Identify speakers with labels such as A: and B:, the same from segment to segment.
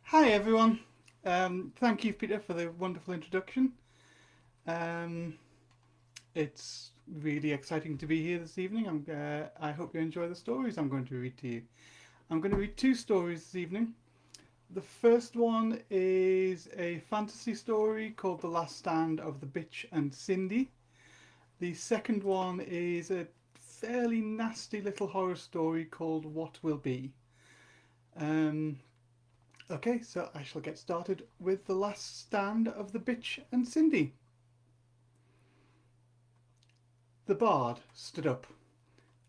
A: Hi everyone. Thank you, Peter, for the wonderful introduction. Um, it's really exciting to be here this evening. I hope you enjoy the stories I'm going to read to you. I'm going to read two stories this evening. The first one is a fantasy story called The Last Stand of the Bitch and Sindy. The second one is a fairly nasty little horror story called What Will Be. Um, Okay, so I shall get started with The Last Stand of the Bitch and Sindy. The bard stood up,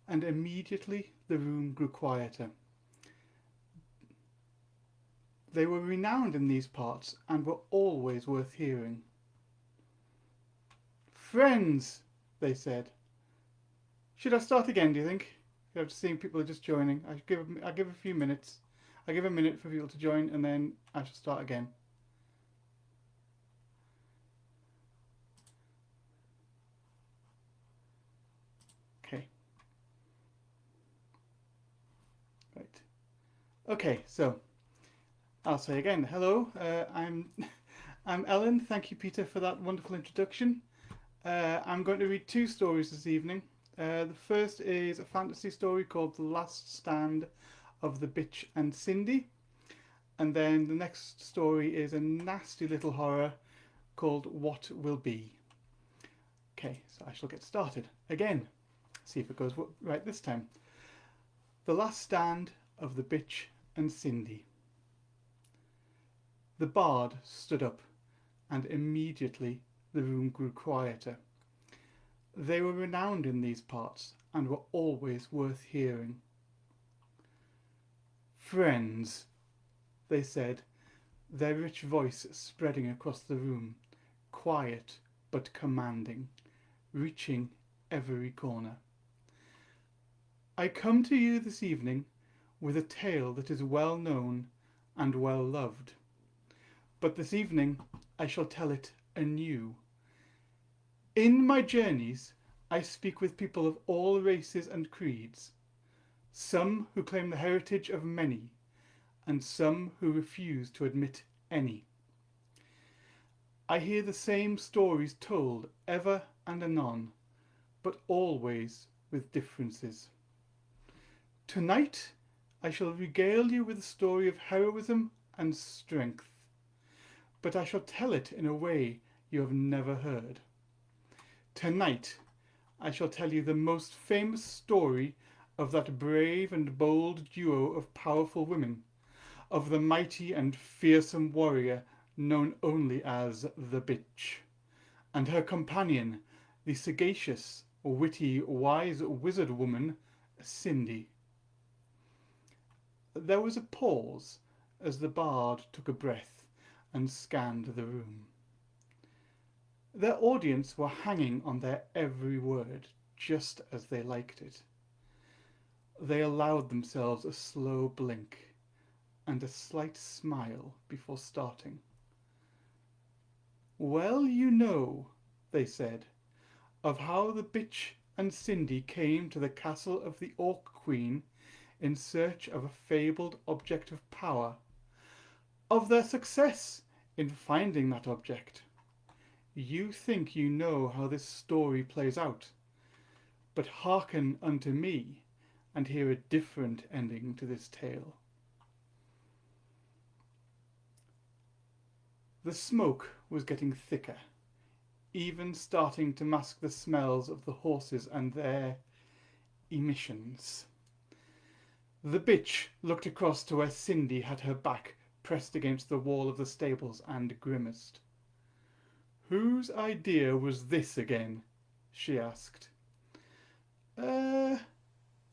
A: and immediately the room grew quieter. They were renowned in these parts and were always worth hearing. Friends, they said. Should I start again, do you think? I'm just seeing people are just joining. I give a few minutes. I give a minute for people to join and then I shall start again. Okay, right. Okay, so I'll say again, hello, I'm Ellen. Thank you, Peter, for that wonderful introduction. I'm going to read two stories this evening. The first is a fantasy story called The Last Stand of the Bitch and Sindy. And then the next story is a nasty little horror called What Will Be. Okay, so I shall get started again. See if it goes right this time. The Last Stand of the Bitch and Sindy. The bard stood up, and immediately the room grew quieter. They were renowned in these parts, and were always worth hearing. Friends, they said, their rich voice spreading across the room, quiet but commanding, reaching every corner. I come to you this evening with a tale that is well known and well loved. But this evening I shall tell it anew. In my journeys I speak with people of all races and creeds, some who claim the heritage of many, and some who refuse to admit any. I hear the same stories told ever and anon, but always with differences. Tonight I shall regale you with a story of heroism and strength, but I shall tell it in a way you have never heard. Tonight I shall tell you the most famous story of that brave and bold duo of powerful women, of the mighty and fearsome warrior known only as the Bitch, and her companion, the sagacious, witty, wise wizard woman, Sindy. There was a pause as the bard took a breath and scanned the room. Their audience were hanging on their every word, just as they liked it. They allowed themselves a slow blink and a slight smile before starting. Well, you know, they said, of how the Bitch and Sindy came to the castle of the Orc Queen in search of a fabled object of power, of their success in finding that object. You think you know how this story plays out, but hearken unto me and hear a different ending to this tale. The smoke was getting thicker, even starting to mask the smells of the horses and their emissions. The Bitch looked across to where Sindy had her back pressed against the wall of the stables and grimaced. Whose idea was this again? She asked.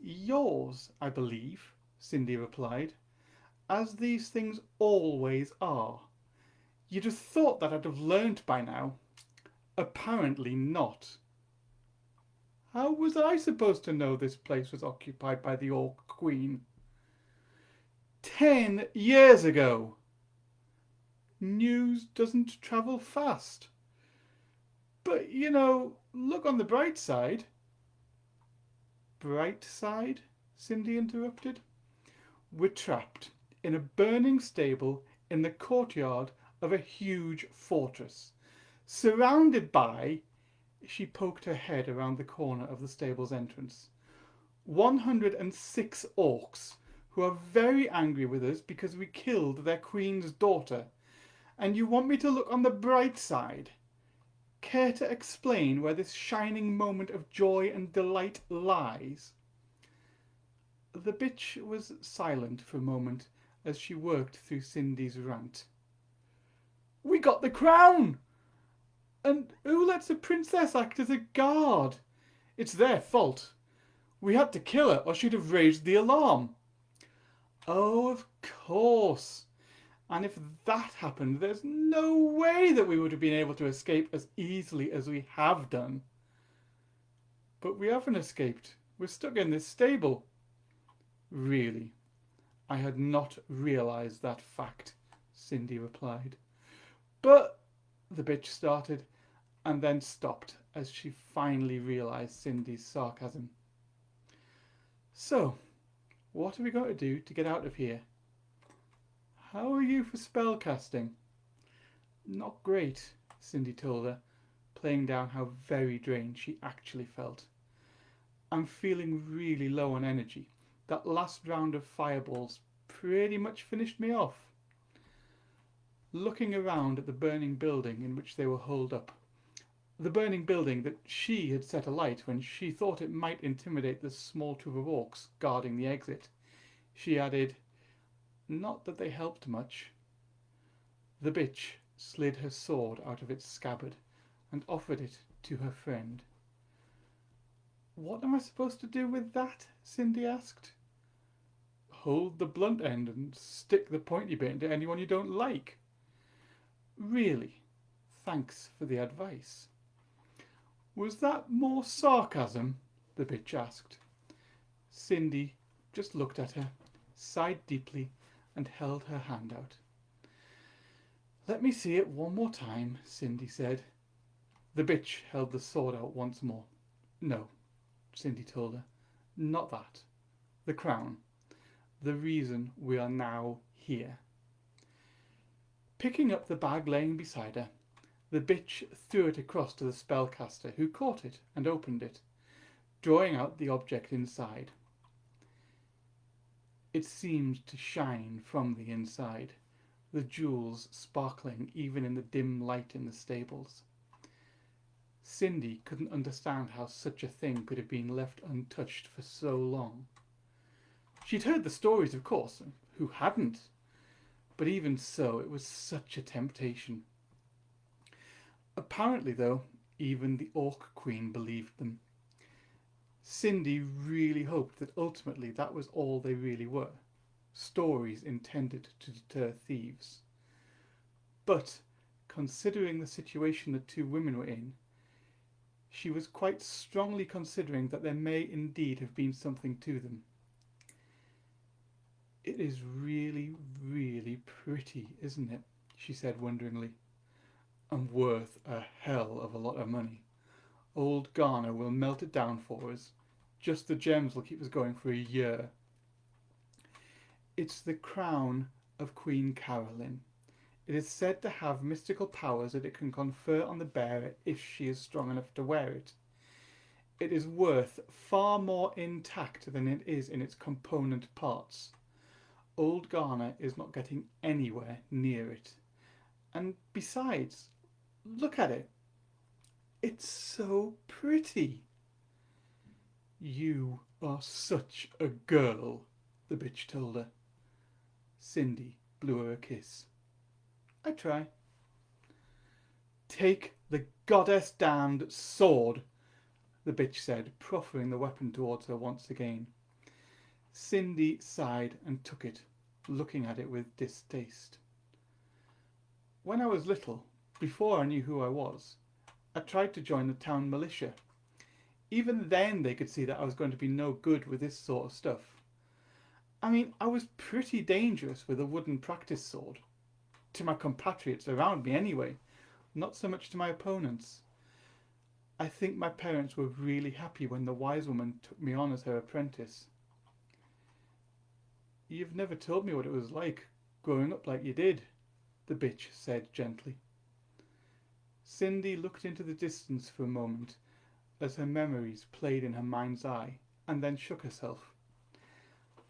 A: Yours, I believe, Sindy replied, as these things always are. You'd have thought that I'd have learnt by now. Apparently not. How was I supposed to know this place was occupied by the Orc Queen? 10 years ago. News doesn't travel fast. But, look on the bright side. Bright side? Sindy interrupted. We're trapped in a burning stable in the courtyard of a huge fortress, surrounded by, she poked her head around the corner of the stable's entrance, 106 orcs who are very angry with us because we killed their queen's daughter. And you want me to look on the bright side? Care to explain where this shining moment of joy and delight lies? The bitch was silent for a moment as she worked through Sindy's rant. We got the crown! And who lets a princess act as a guard? It's their fault. We had to kill her or she'd have raised the alarm. Oh, of course. And if that happened, there's no way that we would have been able to escape as easily as we have done. But we haven't escaped. We're stuck in this stable. Really, I had not realised that fact, Sindy replied. But, the bitch started, and then stopped as she finally realised Sindy's sarcasm. So, what are we going to do to get out of here? How are you for spellcasting? Not great, Sindy told her, playing down how very drained she actually felt. I'm feeling really low on energy. That last round of fireballs pretty much finished me off. Looking around at the burning building in which they were holed up, the burning building that she had set alight when she thought it might intimidate the small troop of orcs guarding the exit, she added, not that they helped much. The bitch slid her sword out of its scabbard and offered it to her friend. What am I supposed to do with that? Sindy asked. Hold the blunt end and stick the pointy bit into anyone you don't like. Really, thanks for the advice. Was that more sarcasm? The bitch asked. Sindy just looked at her, sighed deeply, and held her hand out. Let me see it one more time, Sindy said. The bitch held the sword out once more. No, Sindy told her, not that. The crown. The reason we are now here. Picking up the bag laying beside her, the bitch threw it across to the spellcaster, who caught it and opened it, drawing out the object inside. It seemed to shine from the inside, the jewels sparkling even in the dim light in the stables. Sindy couldn't understand how such a thing could have been left untouched for so long. She'd heard the stories, of course, who hadn't? But even so, it was such a temptation. Apparently, though, even the Orc Queen believed them. Sindy really hoped that ultimately that was all they really were, stories intended to deter thieves. But, considering the situation the two women were in, she was quite strongly considering that there may indeed have been something to them. It is really, really pretty, isn't it? She said wonderingly. And worth a hell of a lot of money. Old Garner will melt it down for us. Just the gems will keep us going for a year. It's the crown of Queen Caroline. It is said to have mystical powers that it can confer on the bearer if she is strong enough to wear it. It is worth far more intact than it is in its component parts. Old Garner is not getting anywhere near it. And besides, look at it. It's so pretty. You are such a girl, the bitch told her. Sindy blew her a kiss. I try. Take the goddess-damned sword, the bitch said, proffering the weapon towards her once again. Sindy sighed and took it, looking at it with distaste. When I was little, before I knew who I was, I tried to join the town militia. Even then they could see that I was going to be no good with this sort of stuff. I mean, I was pretty dangerous with a wooden practice sword. To my compatriots around me anyway, not so much to my opponents. I think my parents were really happy when the wise woman took me on as her apprentice. You've never told me what it was like growing up like you did, the bitch said gently. Sindy looked into the distance for a moment as her memories played in her mind's eye, and then shook herself.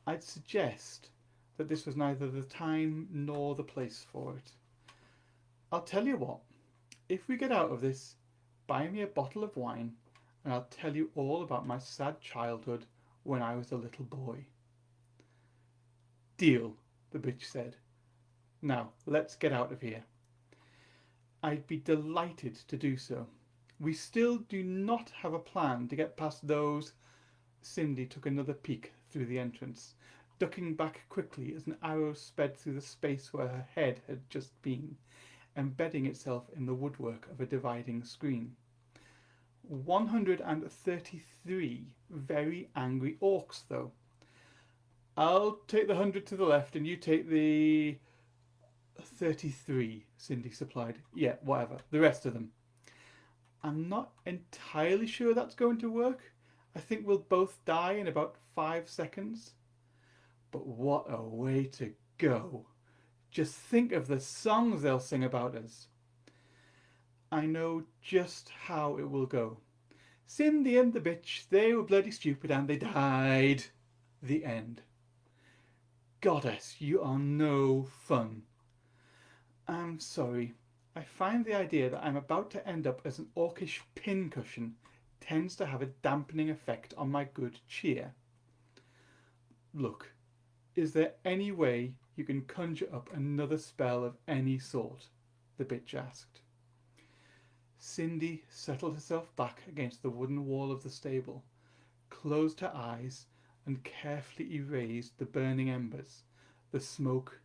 A: I'd suggest that this was neither the time nor the place for it. I'll tell you what, if we get out of this, buy me a bottle of wine, and I'll tell you all about my sad childhood when I was a little boy. Deal, the bitch said. Now, let's get out of here. I'd be delighted to do so. We still do not have a plan to get past those. Sindy took another peek through the entrance, ducking back quickly as an arrow sped through the space where her head had just been, embedding itself in the woodwork of a dividing screen. 133 very angry orcs, though. I'll take the 100 to the left and you take the 33, Sindy supplied. Yeah, whatever. The rest of them. I'm not entirely sure that's going to work. I think we'll both die in about 5 seconds. But what a way to go. Just think of the songs they'll sing about us. I know just how it will go. Sindy and the bitch, they were bloody stupid and they died. The end. Goddess, you are no fun. I'm sorry. I find the idea that I'm about to end up as an orcish pincushion tends to have a dampening effect on my good cheer. Look, is there any way you can conjure up another spell of any sort? The bitch asked. Sindy settled herself back against the wooden wall of the stable, closed her eyes, and carefully erased the burning embers, the smoke,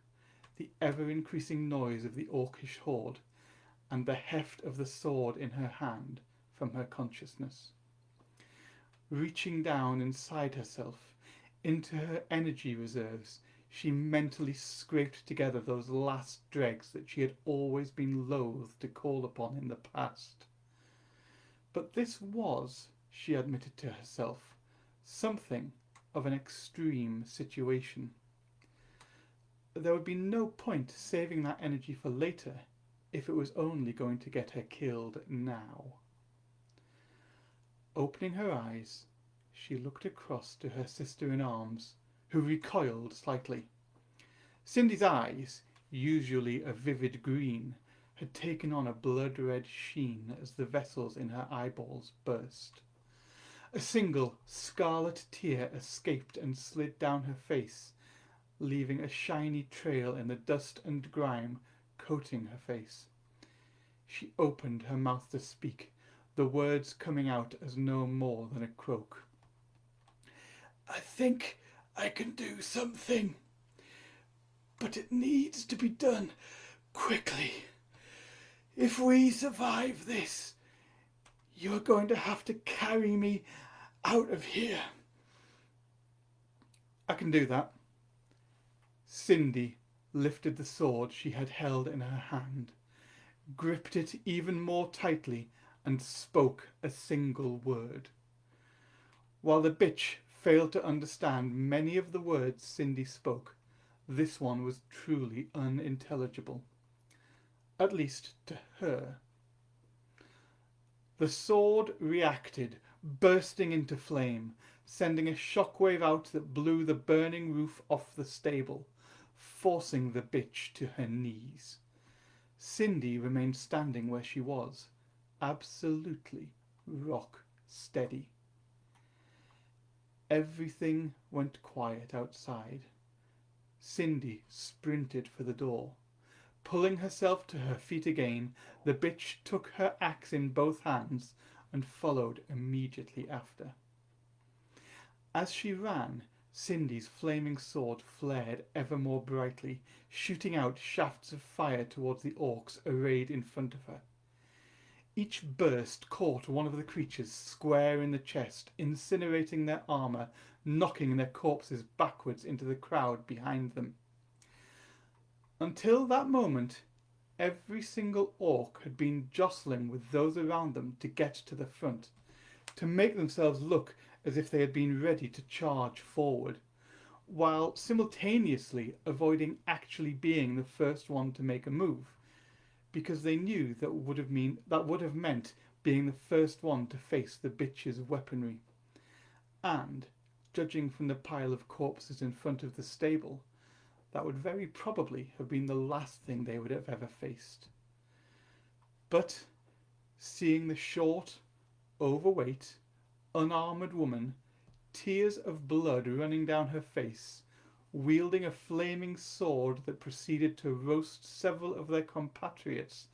A: the ever-increasing noise of the orcish horde, and the heft of the sword in her hand from her consciousness. Reaching down inside herself, into her energy reserves, she mentally scraped together those last dregs that she had always been loath to call upon in the past. But this was, she admitted to herself, something of an extreme situation. There would be no point saving that energy for later if it was only going to get her killed now. Opening her eyes, she looked across to her sister-in-arms, who recoiled slightly. Sindy's eyes, usually a vivid green, had taken on a blood-red sheen as the vessels in her eyeballs burst. A single scarlet tear escaped and slid down her face, leaving a shiny trail in the dust and grime coating her face. She opened her mouth to speak, the words coming out as no more than a croak. I think I can do something, but it needs to be done quickly. If we survive this, you're going to have to carry me out of here. I can do that. Sindy lifted the sword she had held in her hand, gripped it even more tightly, and spoke a single word. While the bitch failed to understand many of the words Sindy spoke, this one was truly unintelligible. At least to her. The sword reacted, bursting into flame, sending a shockwave out that blew the burning roof off the stable, forcing the bitch to her knees. Sindy remained standing where she was, absolutely rock steady. Everything went quiet outside. Sindy sprinted for the door. Pulling herself to her feet again, the bitch took her axe in both hands and followed immediately after. As she ran, Sindy's flaming sword flared ever more brightly, shooting out shafts of fire towards the orcs arrayed in front of her. Each burst caught one of the creatures square in the chest, incinerating their armour, knocking their corpses backwards into the crowd behind them. Until that moment, every single orc had been jostling with those around them to get to the front, to make themselves look as if they had been ready to charge forward, while simultaneously avoiding actually being the first one to make a move, because they knew that would have meant being the first one to face the bitch's weaponry. And, judging from the pile of corpses in front of the stable, that would very probably have been the last thing they would have ever faced. But, seeing the short, overweight, unarmoured woman, tears of blood running down her face, wielding a flaming sword that proceeded to roast several of their compatriots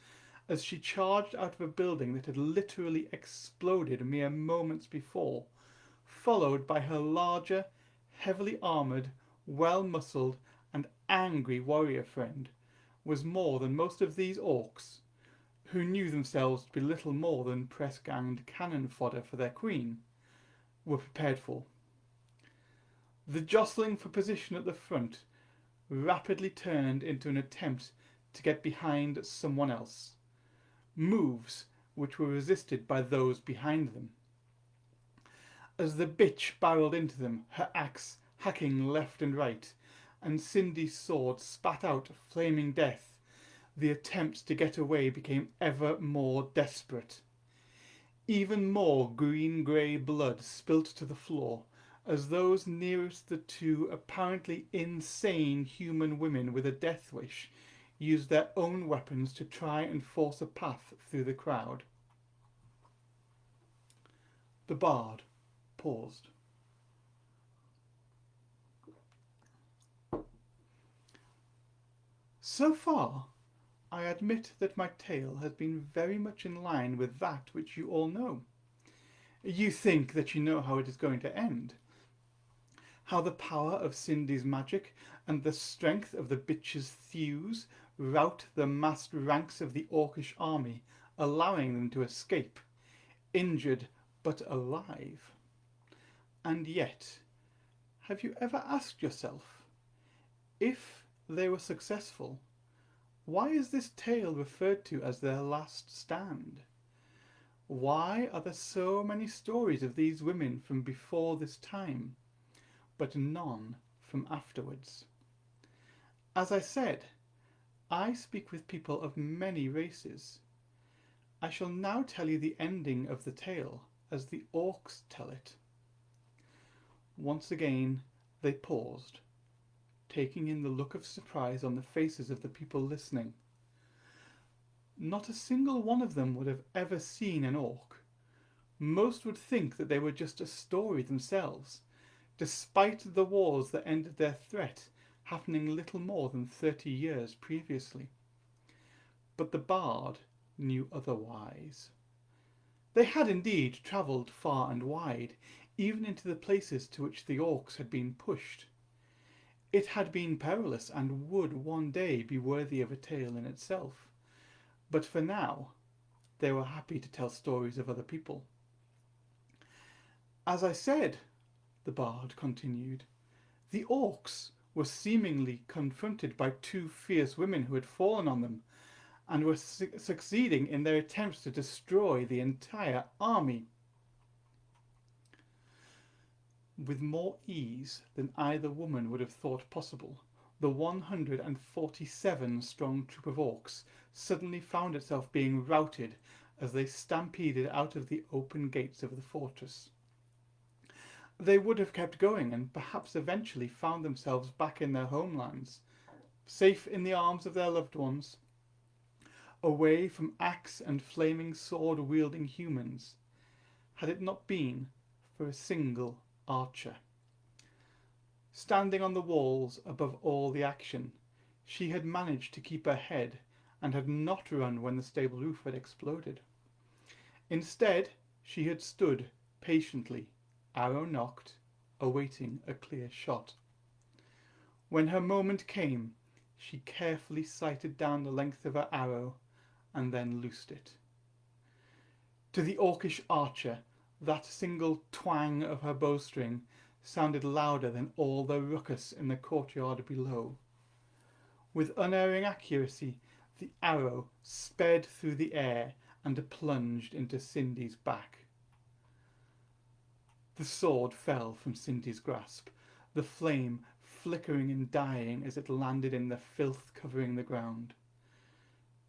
A: as she charged out of a building that had literally exploded mere moments before, followed by her larger, heavily armoured, well-muscled and angry warrior friend, was more than most of these orcs, who knew themselves to be little more than press-ganged cannon fodder for their queen, were prepared for. The jostling for position at the front rapidly turned into an attempt to get behind someone else, moves which were resisted by those behind them. As the bitch barreled into them, her axe hacking left and right, and Sindy's sword spat out flaming death, the attempts to get away became ever more desperate. Even more green-grey blood spilt to the floor as those nearest the two apparently insane human women with a death wish used their own weapons to try and force a path through the crowd. The bard paused. So far, I admit that my tale has been very much in line with that which you all know. You think that you know how it is going to end. How the power of Sindy's magic and the strength of the bitch's thews rout the massed ranks of the orcish army, allowing them to escape, injured but alive. And yet, have you ever asked yourself, if they were successful, why is this tale referred to as their last stand? Why are there so many stories of these women from before this time, but none from afterwards? As I said, I speak with people of many races. I shall now tell you the ending of the tale as the orcs tell it. Once again they paused, taking in the look of surprise on the faces of the people listening. Not a single one of them would have ever seen an orc. Most would think that they were just a story themselves, despite the wars that ended their threat happening little more than 30 years previously. But the bard knew otherwise. They had indeed travelled far and wide, even into the places to which the orcs had been pushed. It had been perilous and would one day be worthy of a tale in itself. But for now, they were happy to tell stories of other people. As I said, the bard continued, the orcs were seemingly confronted by two fierce women who had fallen on them and were succeeding in their attempts to destroy the entire army. With more ease than either woman would have thought possible, the 147-strong troop of orcs suddenly found itself being routed as they stampeded out of the open gates of the fortress. They would have kept going and perhaps eventually found themselves back in their homelands, safe in the arms of their loved ones, away from axe and flaming sword-wielding humans, had it not been for a single archer. Standing on the walls above all the action, she had managed to keep her head and had not run when the stable roof had exploded. Instead, she had stood patiently, arrow nocked, awaiting a clear shot. When her moment came, she carefully sighted down the length of her arrow and then loosed it. To the orcish archer, that single twang of her bowstring sounded louder than all the ruckus in the courtyard below. With unerring accuracy, the arrow sped through the air and plunged into Sindy's back. The sword fell from Sindy's grasp, the flame flickering and dying as it landed in the filth covering the ground.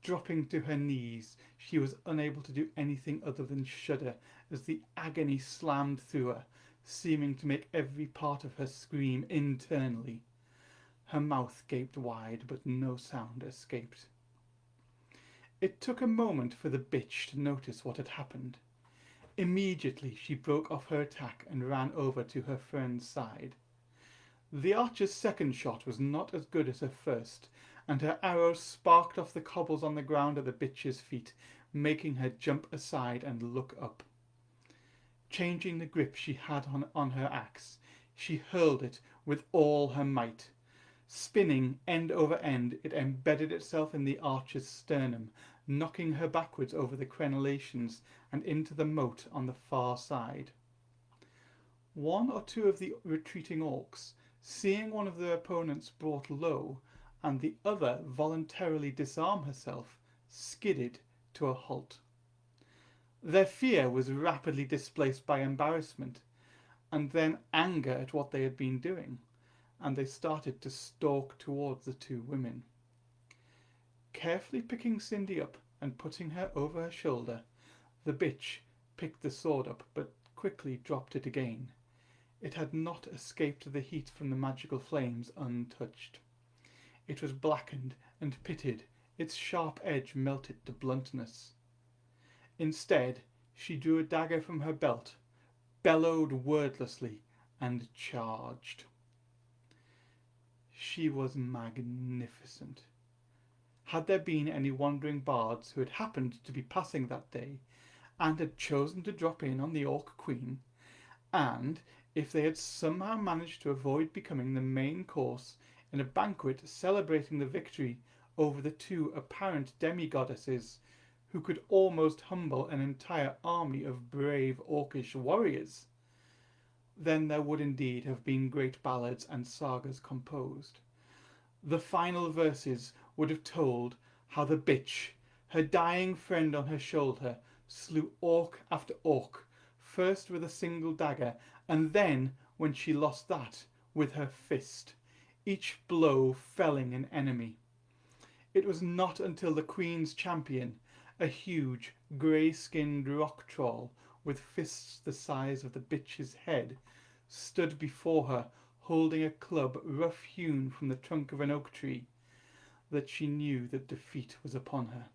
A: Dropping to her knees, she was unable to do anything other than shudder as the agony slammed through her, seeming to make every part of her scream internally. Her mouth gaped wide, but no sound escaped. It took a moment for the bitch to notice what had happened. Immediately she broke off her attack and ran over to her friend's side. The archer's second shot was not as good as her first, and her arrow sparked off the cobbles on the ground at the bitch's feet, making her jump aside and look up. Changing the grip she had on her axe, she hurled it with all her might. Spinning end over end, it embedded itself in the archer's sternum, knocking her backwards over the crenellations and into the moat on the far side. One or two of the retreating orcs, seeing one of their opponents brought low and the other voluntarily disarm herself, skidded to a halt. Their fear was rapidly displaced by embarrassment and then anger at what they had been doing, and they started to stalk towards the two women. Carefully picking Sindy up and putting her over her shoulder, the bitch picked the sword up but quickly dropped it again. It had not escaped the heat from the magical flames untouched. It was blackened and pitted, its sharp edge melted to bluntness. Instead, she drew a dagger from her belt, bellowed wordlessly, and charged. She was magnificent. Had there been any wandering bards who had happened to be passing that day and had chosen to drop in on the Orc Queen, and if they had somehow managed to avoid becoming the main course in a banquet celebrating the victory over the two apparent demigoddesses who could almost humble an entire army of brave orcish warriors, then there would indeed have been great ballads and sagas composed. The final verses would have told how the bitch, her dying friend on her shoulder, slew orc after orc, first with a single dagger, and then, when she lost that, with her fist, each blow felling an enemy. It was not until the Queen's champion, a huge, grey-skinned rock troll with fists the size of the bitch's head, stood before her holding a club rough-hewn from the trunk of an oak tree, that she knew that defeat was upon her.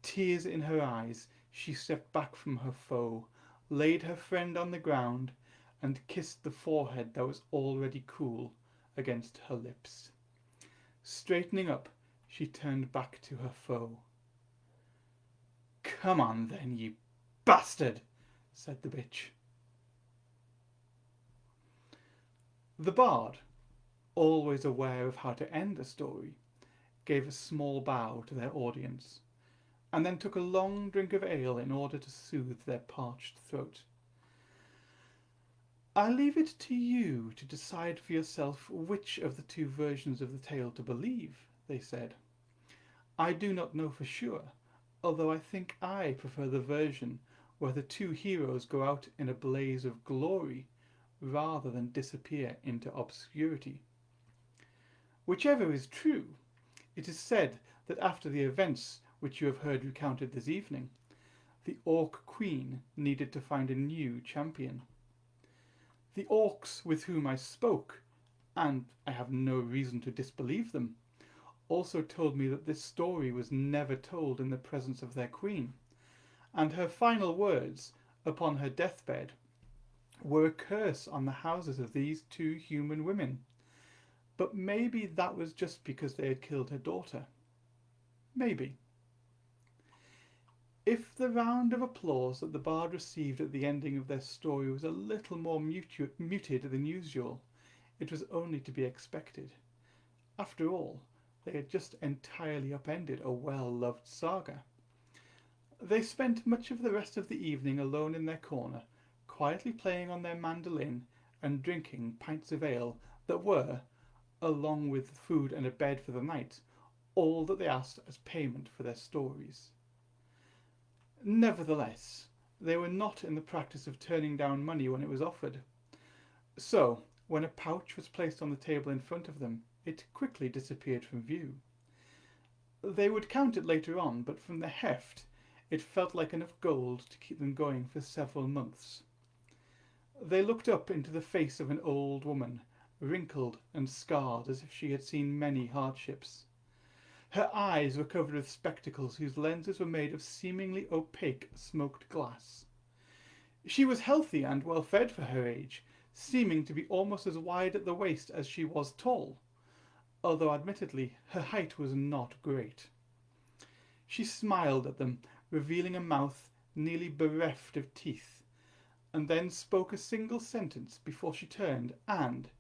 A: Tears in her eyes, she stepped back from her foe, laid her friend on the ground, and kissed the forehead that was already cool against her lips. Straightening up, she turned back to her foe. "Come on then, you bastard," said the bitch. The bard, always aware of how to end a story, gave a small bow to their audience, and then took a long drink of ale in order to soothe their parched throat. "I leave it to you to decide for yourself which of the two versions of the tale to believe," they said. "I do not know for sure, although I think I prefer the version where the two heroes go out in a blaze of glory rather than disappear into obscurity. Whichever is true, it is said that after the events which you have heard recounted this evening, the Orc Queen needed to find a new champion. The orcs with whom I spoke, and I have no reason to disbelieve them, also told me that this story was never told in the presence of their queen, and her final words upon her deathbed were a curse on the houses of these two human women. But maybe that was just because they had killed her daughter. Maybe." If the round of applause that the bard received at the ending of their story was a little more muted than usual, it was only to be expected. After all, they had just entirely upended a well-loved saga. They spent much of the rest of the evening alone in their corner, quietly playing on their mandolin and drinking pints of ale that were, along with food and a bed for the night, all that they asked as payment for their stories. Nevertheless, they were not in the practice of turning down money when it was offered. So, When a pouch was placed on the table in front of them, it quickly disappeared from view. They would count it later on, but from the heft, it felt like enough gold to keep them going for several months. They looked up into the face of an old woman, wrinkled and scarred as if she had seen many hardships. Her eyes were covered with spectacles whose lenses were made of seemingly opaque smoked glass. She was healthy and well fed for her age, seeming to be almost as wide at the waist as she was tall, although admittedly her height was not great. She smiled at them, revealing a mouth nearly bereft of teeth, and then spoke a single sentence before she turned and,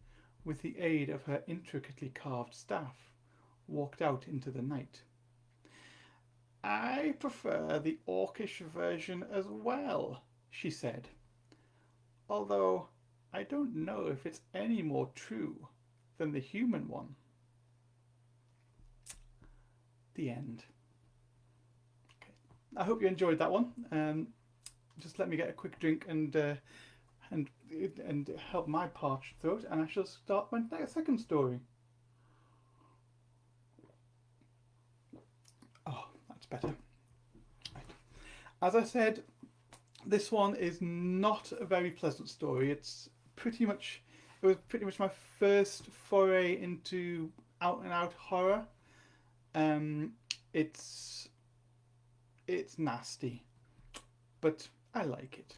A: with the aid of her intricately carved staff, walked out into the night. "I prefer the orcish version as well," she said, "although I don't know if it's any more true than the human one." The end. Okay. I hope you enjoyed that one. Just let me get a quick drink and help my parched throat, and I shall start my second story. Oh, that's better. Right. As I said, this one is not a very pleasant story. It was pretty much my first foray into out and out horror. It's nasty, but I like it.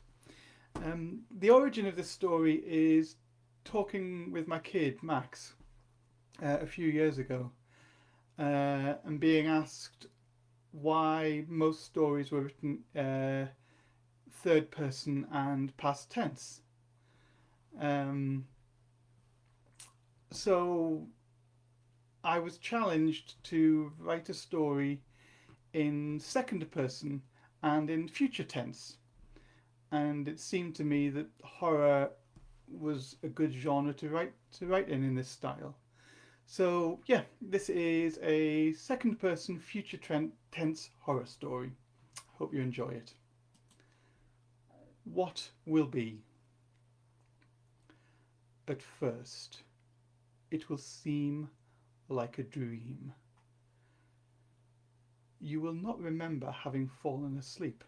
A: The origin of this story is talking with my kid Max a few years ago, and being asked why most stories were written third person and past tense. So I was challenged to write a story in second person and in future tense, and it seemed to me that horror was a good genre to write in this style. So yeah, this is a second person future tense horror story. Hope you enjoy it. What will be? At first, it will seem like a dream. You will not remember having fallen asleep,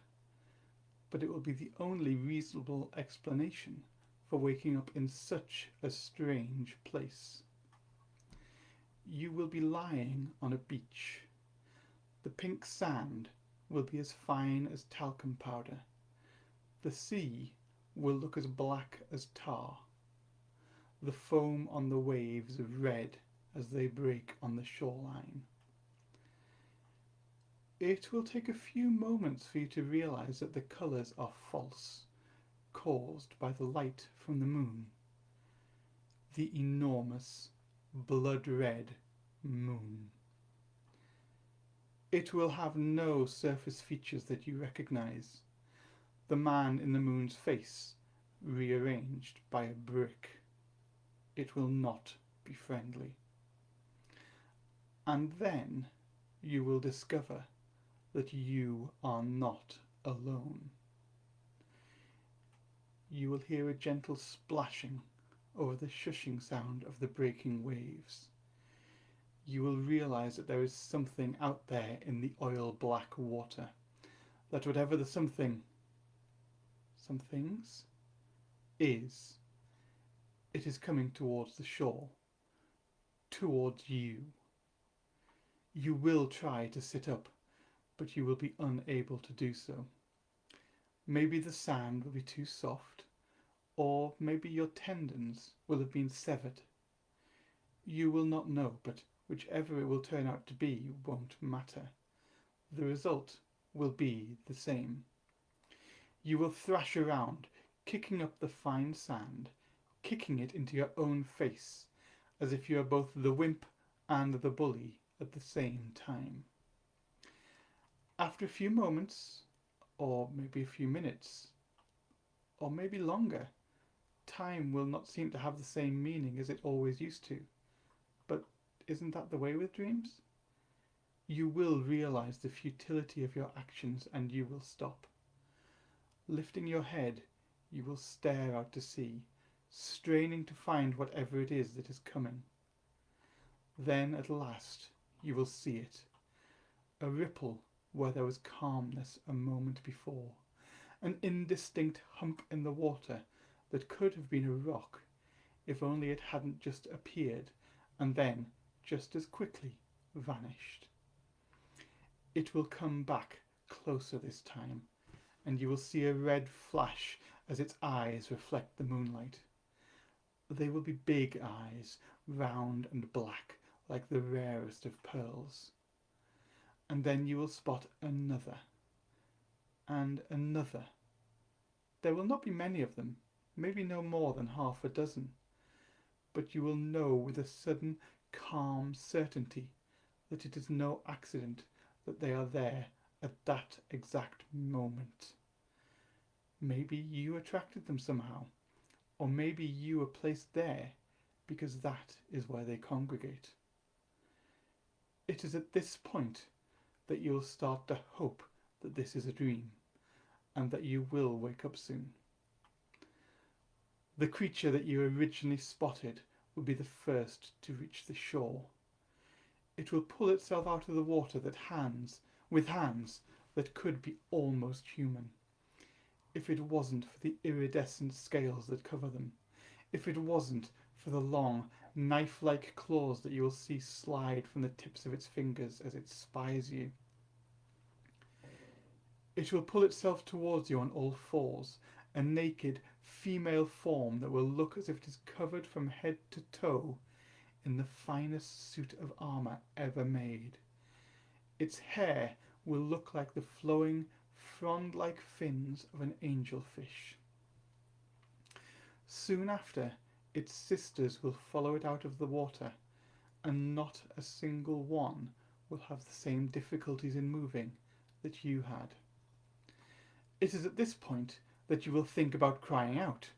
A: but it will be the only reasonable explanation for waking up in such a strange place. You will be lying on a beach. The pink sand will be as fine as talcum powder. The sea will look as black as tar. The foam on the waves red as they break on the shoreline. It will take a few moments for you to realize that the colors are false, caused by the light from the moon. The enormous, blood-red moon. It will have no surface features that you recognize. The man in the moon's face, rearranged by a brick. It will not be friendly. And then you will discover that you are not alone. You will hear a gentle splashing over the shushing sound of the breaking waves. You will realize that there is something out there in the oil-black water, that whatever the somethings, is, it is coming towards the shore, towards you. You will try to sit up, but you will be unable to do so. Maybe the sand will be too soft, or maybe your tendons will have been severed. You will not know, but whichever it will turn out to be won't matter. The result will be the same. You will thrash around, kicking up the fine sand, kicking it into your own face, as if you are both the wimp and the bully at the same time. After a few moments, or maybe a few minutes, or maybe longer, time will not seem to have the same meaning as it always used to. But isn't that the way with dreams? You will realize the futility of your actions and you will stop. Lifting your head, you will stare out to sea, straining to find whatever it is that is coming. Then at last you will see it, a ripple where there was calmness a moment before, an indistinct hump in the water that could have been a rock if only it hadn't just appeared and then just as quickly vanished. It will come back closer this time, and you will see a red flash as its eyes reflect the moonlight. They will be big eyes, round and black like the rarest of pearls. And then you will spot another, and another. There will not be many of them, maybe no more than half a dozen, but you will know with a sudden, calm certainty that it is no accident that they are there at that exact moment. Maybe you attracted them somehow, or maybe you were placed there because that is where they congregate. It is at this point that you will start to hope that this is a dream and that you will wake up soon. The creature that you originally spotted will be the first to reach the shore. It will pull itself out of the water with hands that could be almost human, if it wasn't for the iridescent scales that cover them, if it wasn't for the long, knife-like claws that you will see slide from the tips of its fingers as it spies you. It will pull itself towards you on all fours, a naked female form that will look as if it is covered from head to toe in the finest suit of armour ever made. Its hair will look like the flowing, frond-like fins of an angelfish. Soon after, its sisters will follow it out of the water, and not a single one will have the same difficulties in moving that you had. It is at this point that you will think about crying out,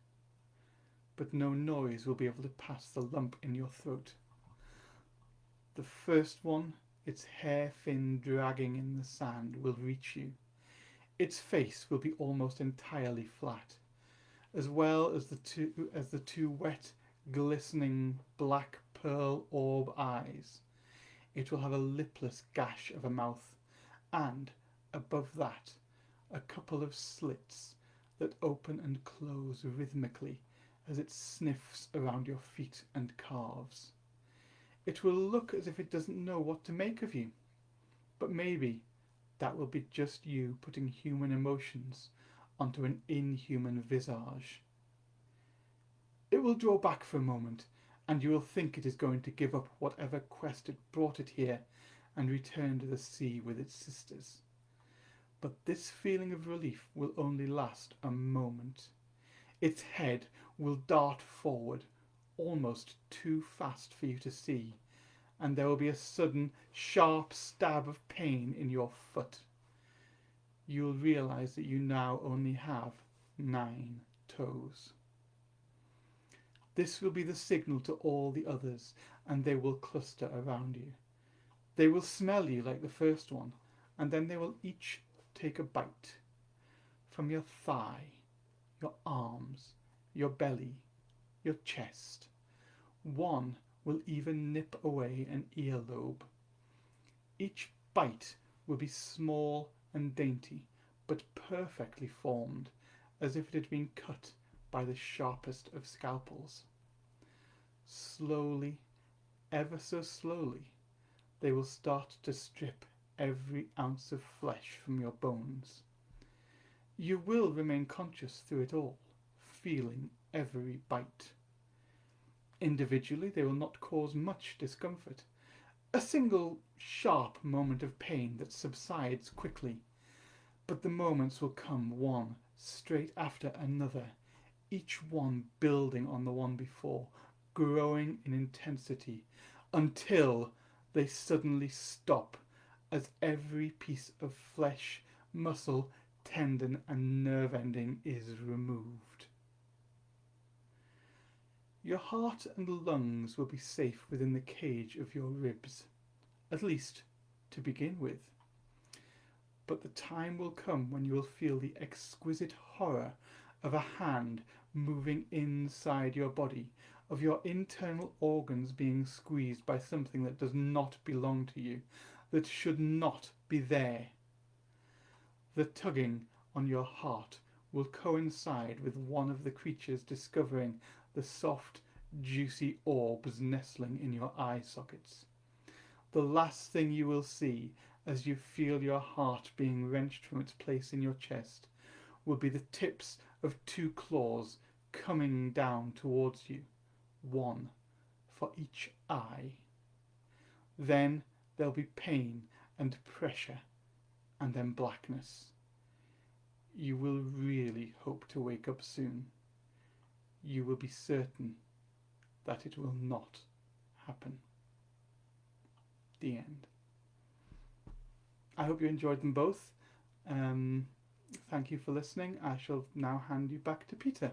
A: but no noise will be able to pass the lump in your throat. The first one, its hair fin dragging in the sand, will reach you. Its face will be almost entirely flat, as well as the two wet, glistening black pearl orb eyes. It will have a lipless gash of a mouth, and above that, a couple of slits that open and close rhythmically as it sniffs around your feet and calves. It will look as if it doesn't know what to make of you, but maybe that will be just you putting human emotions onto an inhuman visage. It will draw back for a moment, and you will think it is going to give up whatever quest it brought it here and return to the sea with its sisters. But this feeling of relief will only last a moment. Its head will dart forward, almost too fast for you to see, and there will be a sudden, sharp stab of pain in your foot. You'll realise that you now only have 9 toes. This will be the signal to all the others, and they will cluster around you. They will smell you like the first one, and then they will each take a bite from your thigh, your arms, your belly, your chest. One will even nip away an earlobe. Each bite will be small and dainty, but perfectly formed, as if it had been cut by the sharpest of scalpels. Slowly, ever so slowly, they will start to strip every ounce of flesh from your bones. You will remain conscious through it all, feeling every bite. Individually, they will not cause much discomfort. A single sharp moment of pain that subsides quickly. But the moments will come one straight after another, each one building on the one before, growing in intensity, until they suddenly stop as every piece of flesh, muscle, tendon and nerve ending is removed. Your heart and lungs will be safe within the cage of your ribs, at least to begin with. But the time will come when you will feel the exquisite horror of a hand moving inside your body, of your internal organs being squeezed by something that does not belong to you, that should not be there. The tugging on your heart will coincide with one of the creatures discovering the soft, juicy orbs nestling in your eye sockets. The last thing you will see as you feel your heart being wrenched from its place in your chest will be the tips of two claws coming down towards you, one for each eye. Then there'll be pain and pressure, and then blackness. You will really hope to wake up soon. You will be certain that it will not happen. The end. I hope you enjoyed them both. Thank you for listening. I shall now hand you back to Peter.